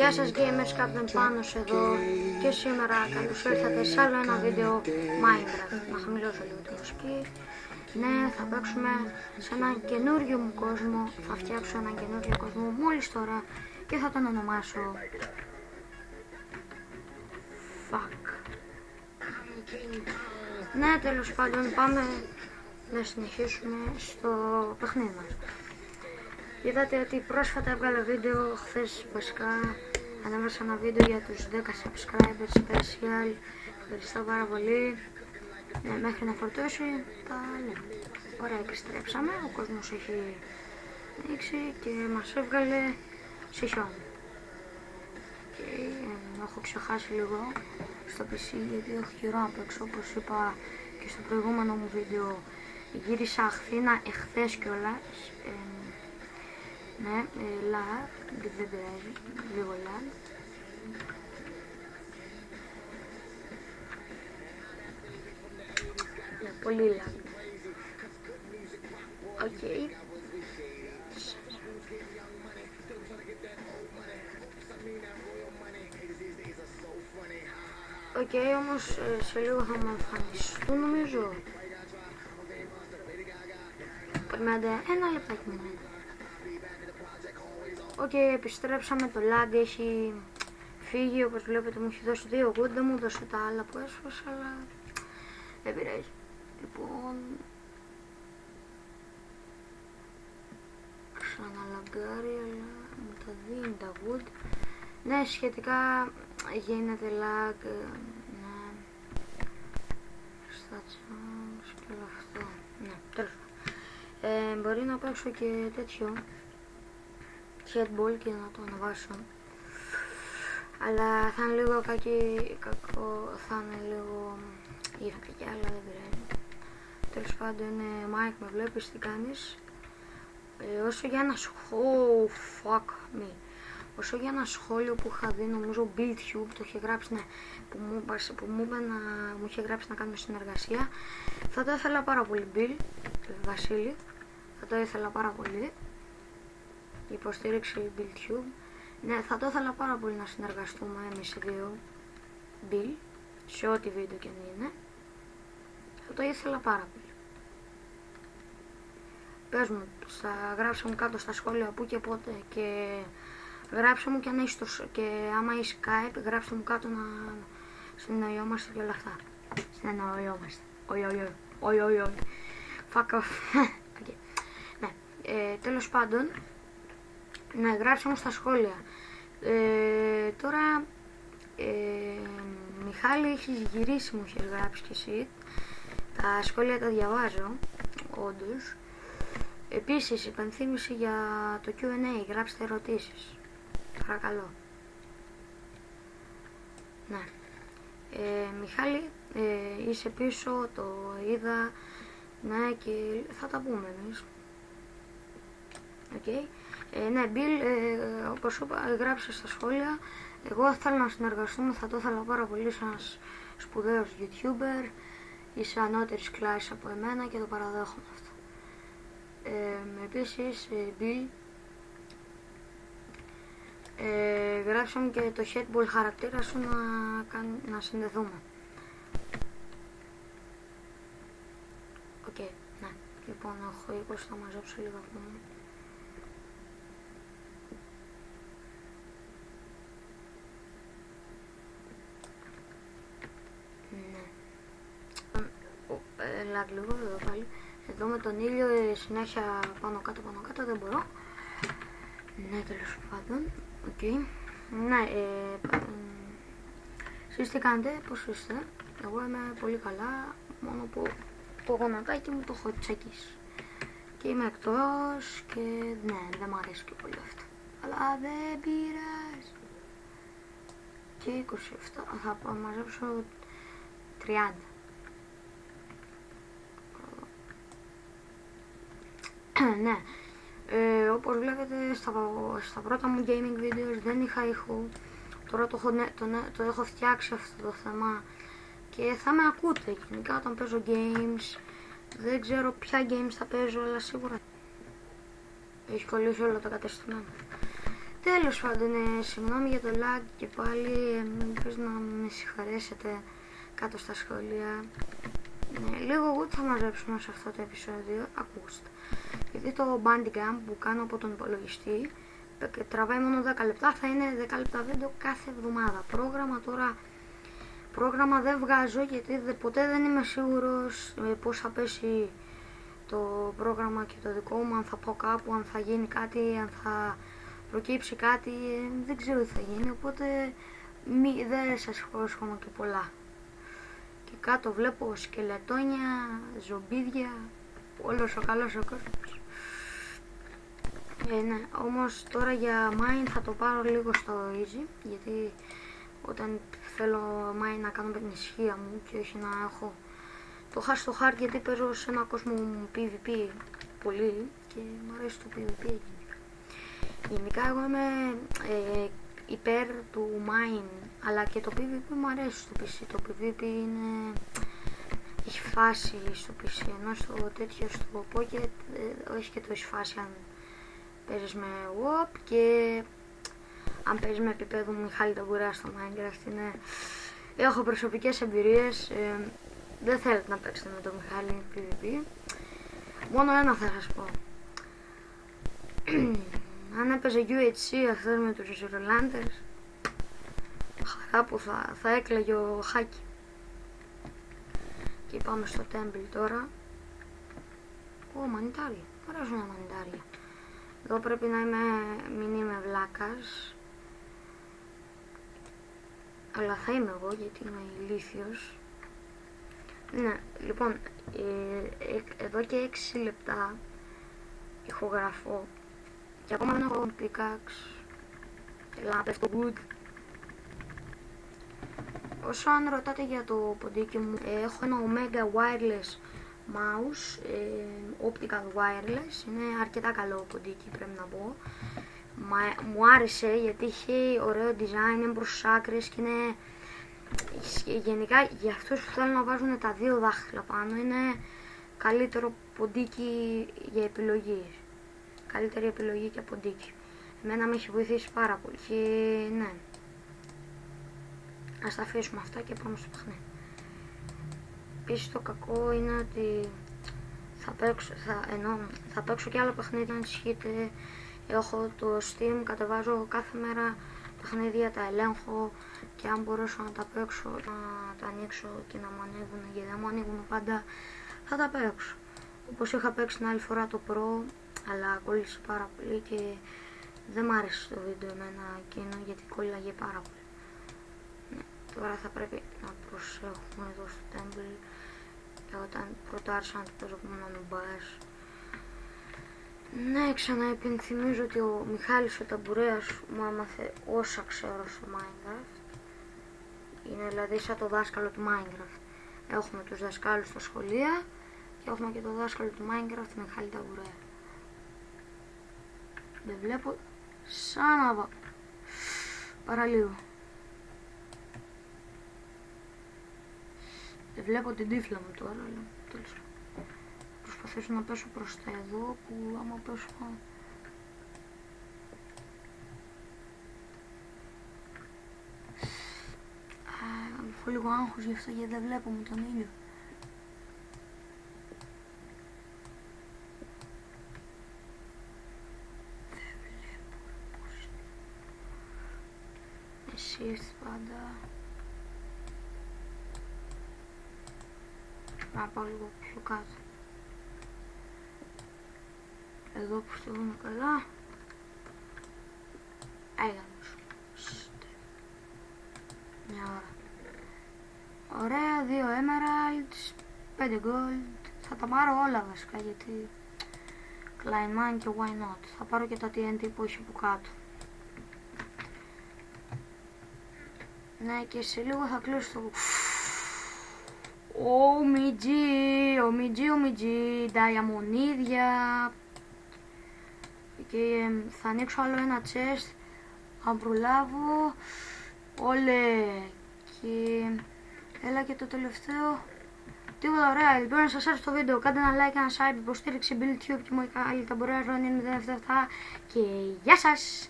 Γεια σας gamers, Captain Πάνος εδώ και σήμερα καλώς ήρθατε σε άλλο ένα βίντεο Minecraft. Να χαμηλώσω λίγο τη μουσική. Ναι, θα παίξουμε σε έναν καινούριο μου κόσμο. Θα φτιάξω έναν καινούριο κόσμο μόλις τώρα και θα τον ονομάσω Fuck. Ναι, τέλος πάντων πάμε να συνεχίσουμε στο παιχνίδι μας. Είδατε ότι πρόσφατα έβγαλα βίντεο, χθες βασικά ανέβασα ένα βίντεο για τους 10 subscribers special. Ευχαριστώ πάρα πολύ. Ναι, μέχρι να φορτώσει τα λέμε. Ωραία, επιστρέψαμε, ο κόσμος έχει ανοίξει και μας έβγαλε σε χιόνι. Και έχω ξεχάσει λίγο στο PC γιατί έχω καιρό να παίξω, όπως είπα και στο προηγούμενο μου βίντεο. Γύρισα Αθήνα εχθές κιόλας. Ναι, lag, δεν πειράζει, λίγο lag. Ναι, πολύ lag. Οκ. Οκ, όμως σε λίγο θα μου εμφανιστούν νομίζω. Περιμένετε ένα λεπτάκι μόνο. Οκ, επιστρέψαμε, το lag έχει φύγει, όπως βλέπετε μου έχει δώσει 2 good, δεν μου δώσε τα άλλα που έσφασα, αλλά δεν πειράζει. Λοιπόν, ξαναλαγκάρει, αλλά μου τα δίνει τα good. Ναι, σχετικά γίνεται lag, ναι, στα chunks και όλο αυτό, ναι, τέλος. Μπορεί να παίξω και τέτοιο headball και να το ανεβάσω, αλλά θα είναι λίγο κακό, θα είναι λίγο ήρθα, αλλά δεν πειράζει. Τέλος πάντων, Mike, με βλέπεις, τι κάνεις? Όσο για ένα όσο για ένα σχόλιο που είχα δει, νομίζω BuildTube το είχε γράψει, ναι, που μου είχε γράψει να κάνουμε συνεργασία. Θα το ήθελα πάρα πολύ, Bill, Βασίλη, θα το ήθελα πάρα πολύ. Υποστήριξη BuildTube. Ναι, θα το ήθελα πάρα πολύ να συνεργαστούμε εμείς οι δύο, Bill, σε ό,τι βίντεο και αν είναι. Θα το ήθελα πάρα πολύ. Πες μου, γράψε μου κάτω στα σχόλια που και πότε και γράψε μου και αν έχεις και άμα έχεις Skype, γράψε μου κάτω να συνεννοιόμαστε και όλα αυτά. Συνεννοιόμαστε. Όχι. Fuck off. Okay. Ναι, τέλος πάντων, ναι, γράψε μου στα σχόλια. Τώρα, Μιχάλη, έχεις γυρίσει, μου έχεις γράψει κι εσύ. Τα σχόλια τα διαβάζω, όντως. Επίσης, υπενθύμηση για το Q&A, γράψτε ερωτήσεις. Παρακαλώ. Ναι. Μιχάλη, είσαι πίσω, το είδα. Ναι, και θα τα πούμε εμείς. Okay. Ναι, Bill, όπως είπα, γράψε στα σχόλια. Εγώ θέλω να συνεργαστούμε, θα το ήθελα πάρα πολύ σαν σπουδαίος YouTuber. Είσαι ανώτερης κλάσης από εμένα και το παραδέχομαι αυτό. Επίσης, Bill, γράψε μου και το headball χαρακτήρα σου να συνδεθούμε. Οκ, ναι. Λοιπόν, έχω 20, θα μαζέψω λίγο ακόμα. Ναι. Lag λίγο εδώ πάλι. Εδώ με τον ήλιο συνέχεια πάνω κάτω δεν μπορώ. Ναι, τέλος πάντων. Οκ. Ναι, εσείς τι κάνετε, πώς είστε? Εγώ είμαι πολύ καλά, μόνο που το γονατάκι μου το έχω τσεκίσει. Και είμαι εκτός και ναι, δεν μου αρέσει και πολύ αυτό. Αλλά δεν πειράζει. Και 27, θα μαζέψω 30. Ναι, όπως βλέπετε στα πρώτα μου gaming videos δεν είχα ήχο. Τώρα το έχω φτιάξει αυτό το θέμα και θα με ακούτε γενικά όταν παίζω games. Δεν ξέρω ποια games θα παίζω, αλλά σίγουρα έχει κολλήσει όλο το κατεστημένο. Τέλος πάντων, συγγνώμη για το lag και πάλι, ελπίζω να με συγχωρέσετε κάτω στα σχόλια. Λίγο εγώ θα μαζέψουμε σε αυτό το επεισόδιο, ακούστε. Γιατί το Bandicam που κάνω από τον υπολογιστή τραβάει μόνο 10 λεπτά, θα είναι 10 λεπτά βίντεο κάθε εβδομάδα. Πρόγραμμα δεν βγάζω γιατί ποτέ δεν είμαι σίγουρος πώς θα πέσει το πρόγραμμα και το δικό μου, αν θα πάω κάπου, αν θα γίνει κάτι, αν θα προκύψει κάτι, δεν ξέρω τι θα γίνει, οπότε δεν σας ευχαριστώ και πολλά. Και κάτω βλέπω σκελετόνια, ζωμπίδια, όλος ο καλός ο κόσμος. Ναι, όμως τώρα για mine θα το πάρω λίγο στο easy, γιατί όταν θέλω mine να κάνω την ισχύα μου και όχι να έχω το hard στο hard, γιατί παίζω σε ένα κόσμο PvP πολύ και μου αρέσει το PvP. Γενικά εγώ είμαι υπέρ του mine, αλλά και το PvP μου αρέσει στο PC. Το PvP έχει φάση στο PC, ενώ στο τέτοιο στο Pocket έχει και το έχει φάση αν παίζεις με WoP και αν παίζεις με επίπεδο Μιχάλη Ταμπουρά στο Minecraft. Έχω προσωπικές εμπειρίες, δεν θέλετε να παίξετε με τον Μιχάλη PvP. Μόνο ένα θα σας πω. Αν έπαιζε UHC αυτός με τους Rolanders, χαρά που θα έκλαιγε ο Χάκη. Και πάμε στο Temple τώρα. Μανιτάρια, αρέσουν τα μανιτάρια. Εδώ πρέπει να μην είμαι βλάκας, αλλά θα είμαι εγώ γιατί είμαι ηλίθιος. Ναι, λοιπόν, εδώ και 6 λεπτά ηχογραφώ και ακόμα δεν έχω pickaxe και λάπες το wood. Όσο αν ρωτάτε για το ποντίκι μου, έχω ένα Omega Wireless Mouse, Optical Wireless, είναι αρκετά καλό ποντίκι πρέπει να πω. Μου άρεσε γιατί είχε ωραίο design, είναι προς τις άκρες και είναι γενικά για αυτούς που θέλουν να βάζουν τα δύο δάχτυλα πάνω, είναι καλύτερο ποντίκι για επιλογή. Καλύτερη επιλογή και ποντίκι. Εμένα με έχει βοηθήσει πάρα πολύ και ναι. Ας τα αφήσουμε αυτά και πάμε στο παιχνίδι. Επίσης το κακό είναι ότι θα παίξω και άλλο παιχνίδι, αν ισχύετε. Έχω το Steam, κατεβάζω κάθε μέρα παιχνίδια, τα ελέγχω και αν μπορέσω να τα παίξω, να τα ανοίξω και να μου ανοίγουν, γιατί δεν μου ανοίγουν πάντα, θα τα παίξω. Όπως είχα παίξει την άλλη φορά το Pro, αλλά κόλλησε πάρα πολύ και δεν μ' άρεσε το βίντεο εμένα εκείνο γιατί κόλλαγε πάρα πολύ. Ναι, τώρα θα πρέπει να προσέχουμε εδώ στο Temple, και όταν πρώτα άρχισα να το παίζω μόνο νουμπάς. Ναι, ξαναεπενθυμίζω ότι ο Μιχάλης ο Ταμπουρέας μου έμαθε όσα ξέρω στο Minecraft. Είναι δηλαδή σαν το δάσκαλο του Minecraft. Έχουμε τους δασκάλους στα σχολεία και έχουμε και το δάσκαλο του Minecraft, Μιχάλη Ταμπουρέα. Δεν βλέπω σαν να δω. Παραλίγο. Δεν βλέπω την τύφλα μου τώρα, αλλά τέλος πάντων. Προσπαθήσω να πέσω προς τα εδώ που άμα πέσω... Έχω λίγο άγχος γι' αυτό γιατί δεν βλέπω με τον ήλιο. Δεν βλέπω πώς είναι. Εσύ ήρθες πάντα. Να πάω λίγο πιο κάτω. Εδώ που στεγούμε καλά. Έγαμος. Μια ώρα. Ωραία, 2 emeralds, 5 gold. Θα τα πάρω όλα βασικά γιατί Klein mine και why not. Θα πάρω και τα TNT που έχει από κάτω. Ναι, και σε λίγο θα κλείσω το... Ομιτζί, διαμονίδια. Και θα ανοίξω άλλο ένα chest αν προλάβω. Όλε. Και έλα και το τελευταίο. Τίποτα, ωραία, ελπίζω να σας άρεσε το βίντεο. Κάντε ένα like, ένα sub, υποστήριξη BuildTube και μου Μιχάλη Ταμπουρέα 077 και γεια σας!